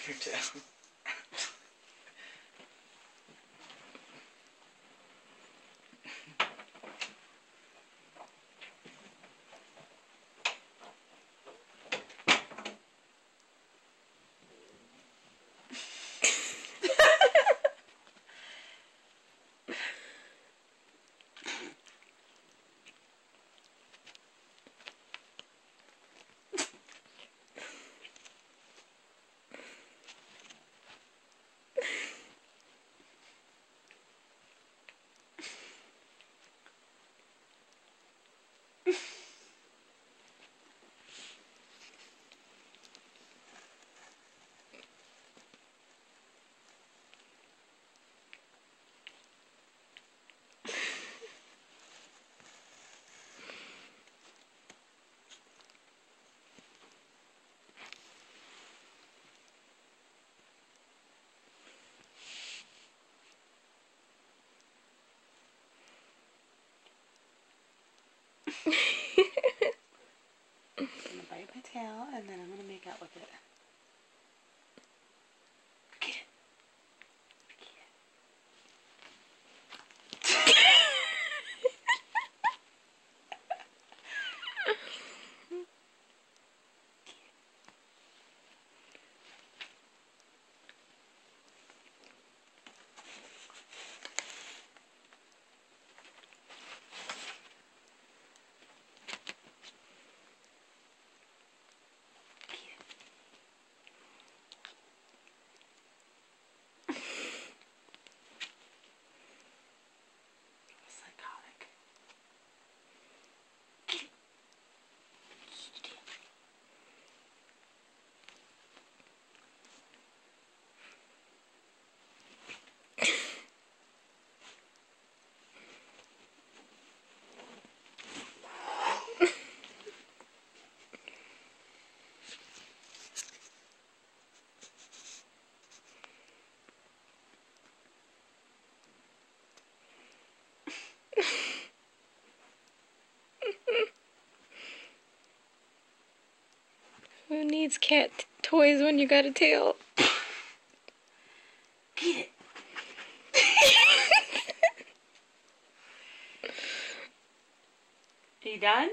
your tail. I'm gonna bite my tail and then I'm gonna make out with it. Get it. Psychotic. Who needs cat toys when you got a tail? Get it. Are you done?